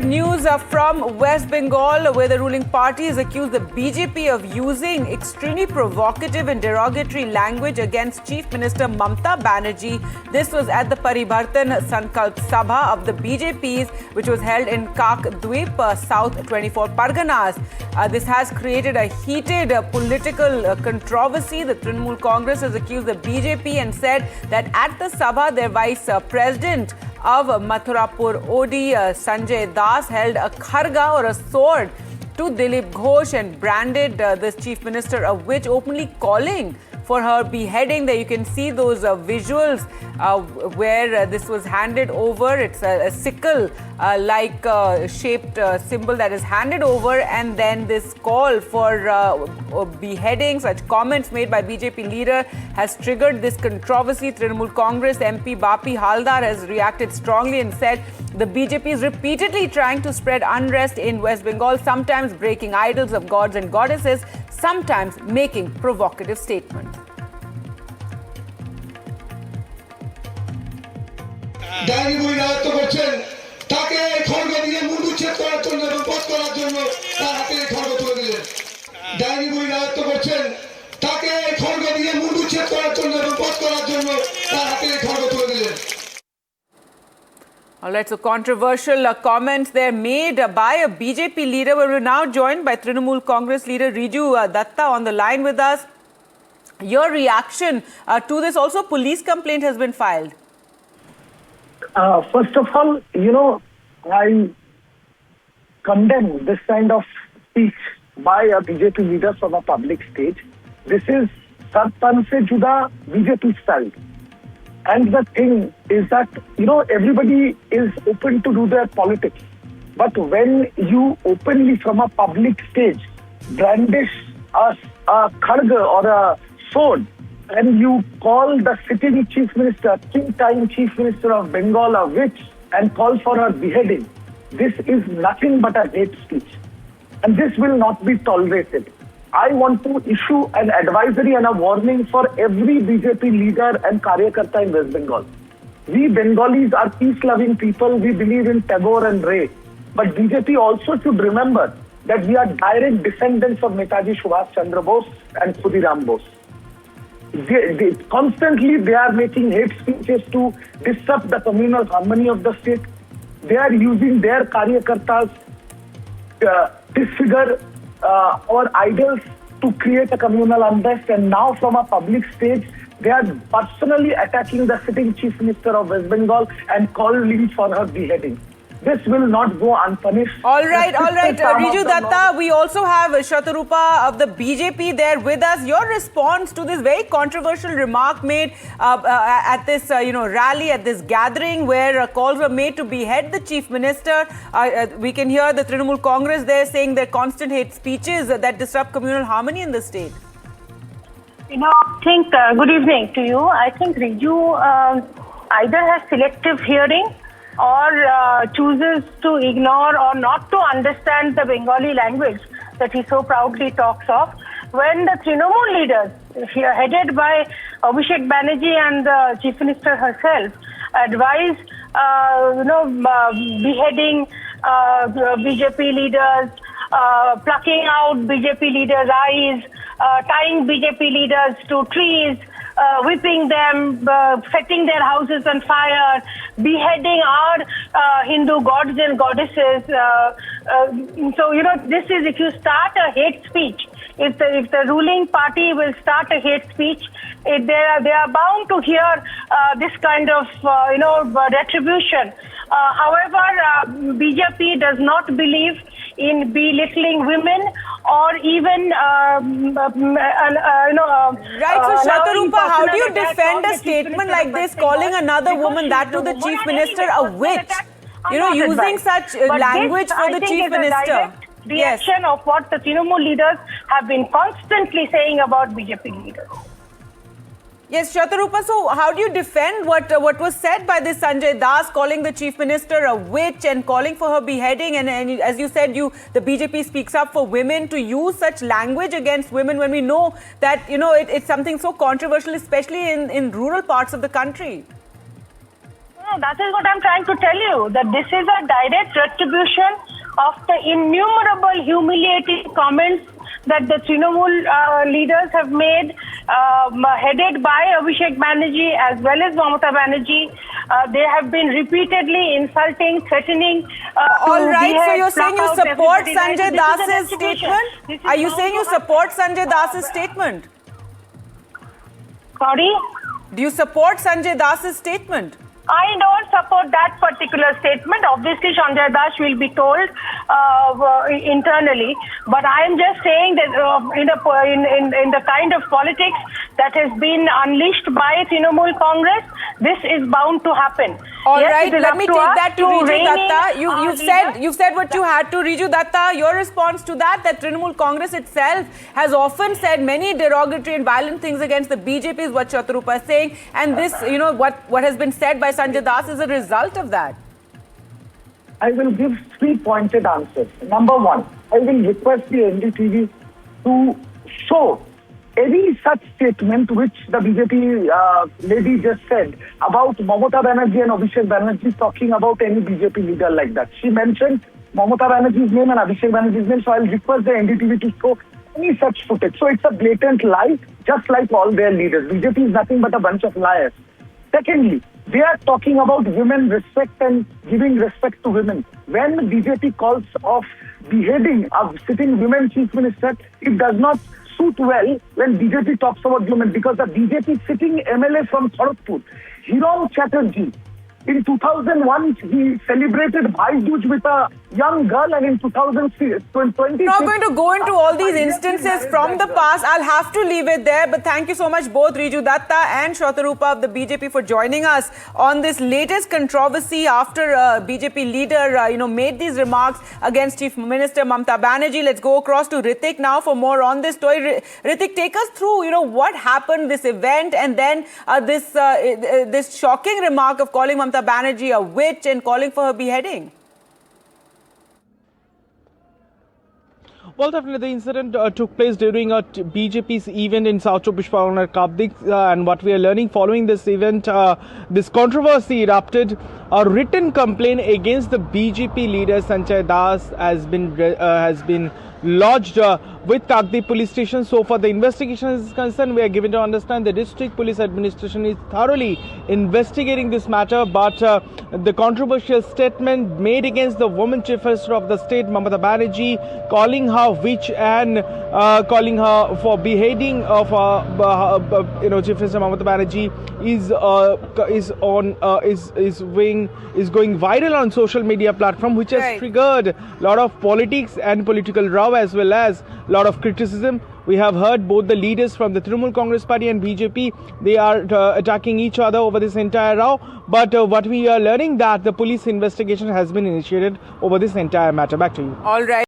News from West Bengal, where the ruling party has accused the BJP of using extremely provocative and derogatory language against Chief Minister Mamata Banerjee. This was at the Paribhartan Sankalp Sabha of the BJP's, which was held in Kakdweep, South 24 Parganas. This has created a heated political controversy. The Trinamool Congress has accused the BJP and said that at the Sabha, their vice president of Mathurapur OD, Sanjay Das, held a kharga or a sword to Dilip Ghosh and branded this chief minister a witch, openly calling for her beheading. There you can see those visuals where this was handed over. It's a sickle like shaped symbol that is handed over, and then this call for beheading. Such comments made by BJP leader has triggered this controversy. Trinamool Congress MP Bapi Haldar has reacted strongly and said the BJP is repeatedly trying to spread unrest in West Bengal, sometimes breaking idols of gods and goddesses, sometimes making provocative statements. তাকে খড়গ দিয়ে মুন্ডুচ্ছেদ করার জন্য এবং বধ করার জন্য তার হাতে খড়গ তুলে দিলেন। ডাইনি বুড়ি রাজত্ব করছেন, তাকে খড়গ দিয়ে মুন্ডুচ্ছেদ করার জন্য এবং বধ করার জন্য তার হাতে খড়গ তুলে দিলেন। All right, so controversial comments there made by a BJP leader. We're now joined by Trinamool Congress leader Riju Datta on the line with us. Your reaction to this? Also, police complaint has been filed. First of all, I condemn this kind of speech by a BJP leader from a public stage. This is Sartan se juda BJP style. And the thing is that, everybody is open to do their politics. But when you openly from a public stage brandish a kharga or a sword, and you call the sitting chief minister, king-time chief minister of Bengal, a witch, and call for her beheading, this is nothing but a hate speech. And this will not be tolerated. I want to issue an advisory and a warning for every BJP leader and Karyakarta in West Bengal. We Bengalis are peace-loving people. We believe in Tagore and Ray. But BJP also should remember that we are direct descendants of Netaji Subhash Chandra Bose and Khudiram Bose. Constantly they are making hate speeches to disrupt the communal harmony of the state. They are using their Karyakartas, disfigure our idols to create a communal unrest, and now from a public stage they are personally attacking the sitting chief minister of West Bengal and calling for her beheading. This will not go unpunished. All right. Riju Datta, we also have Shatarupa of the BJP there with us. Your response to this very controversial remark made at this rally, at this gathering where calls were made to behead the chief minister. We can hear the Trinamool Congress there saying their constant hate speeches that disrupt communal harmony in the state. I think, good evening to you. I think Riju either has selective hearing or chooses to ignore or not to understand the Bengali language that he so proudly talks of. When the Trinamool leaders, headed by Abhishek Banerjee and the Chief Minister herself, advise, beheading BJP leaders, plucking out BJP leaders' eyes, tying BJP leaders to trees, whipping them, setting their houses on fire, beheading our Hindu gods and goddesses. So, this is, if you start a hate speech, if the ruling party will start a hate speech, they are bound to hear this kind of, retribution. However, BJP does not believe in belittling women or even, Right, so Shatarupa, how do you defend a statement like this, calling another woman, that to the chief minister, a witch? Using such language for the chief minister. Reaction of what the Trinamool leaders have been constantly saying about BJP leaders. Yes, Shatarupa, so how do you defend what was said by this Sanjay Das, calling the chief minister a witch and calling for her beheading? And as you said, the BJP speaks up for women to use such language against women when we know that, it's something so controversial, especially in rural parts of the country. that is what I'm trying to tell you, that this is a direct retribution of the innumerable humiliating comments that the Trinamool leaders have made, headed by Abhishek Banerjee as well as Mamata Banerjee. They have been repeatedly insulting, threatening. All right, so you're saying you support Sanjay Das's statement? Are you saying you support Sanjay Das's statement? Sorry? Do you support Sanjay Das's statement? I don't support that particular statement. Obviously, Sanjay Das will be told internally. But I am just saying that in the kind of politics that has been unleashed by Trinamool Congress, this is bound to happen. All yes, right, let me take that to Riju Datta. You've said what you had to. Riju Datta, your response to that Trinamool Congress itself has often said many derogatory and violent things against the BJP is what Shatarupa is saying. And this, what has been said by Sanjay Das is a result of that. I will give 3 pointed answers. Number one, I will request the NDTV to show any such statement which the BJP lady just said about Mamata Banerjee and Abhishek Banerjee talking about any BJP leader like that. She mentioned Mamata Banerjee's name and Abhishek Banerjee's name, so I'll request the NDTV to show any such footage. So it's a blatant lie, just like all their leaders. BJP is nothing but a bunch of liars. Secondly, they are talking about women respect and giving respect to women. When BJP calls off beheading a sitting women chief minister, it does not suit well when BJP talks about women, because the BJP sitting MLA from Kharagpur, Hiram Chatterjee, in 2001 he celebrated Bhai Dooj with a young girl, and in 2020... I'm not going to go into all these instances from the past. I'll have to leave it there. But thank you so much, both Riju Datta and Shatarupa of the BJP, for joining us on this latest controversy after a BJP leader, made these remarks against Chief Minister Mamata Banerjee. Let's go across to Ritik now for more on this story. Ritik, take us through, what happened, this event, and then this shocking remark of calling Mamata Banerjee a witch and calling for her beheading. Well, definitely the incident took place during a BJP's event in South Chব্বিশ Pargana, Kapdik, and what we are learning following this event, this controversy erupted. A written complaint against the BJP leader Sanjay Das has been lodged with Kakdik police station. So far the investigation is concerned, we are given to understand the district police administration is thoroughly investigating this matter, but the controversial statement made against the woman chief minister of the state, Mamata Banerjee, calling her witch and calling her for beheading of Chief Minister Mamata Banerjee is going viral on social media platform, which has triggered a lot of politics and political row as well as a lot of criticism. We have heard both the leaders from the Trinamool Congress Party and BJP, they are attacking each other over this entire row. But what we are learning that the police investigation has been initiated over this entire matter. Back to you. All right.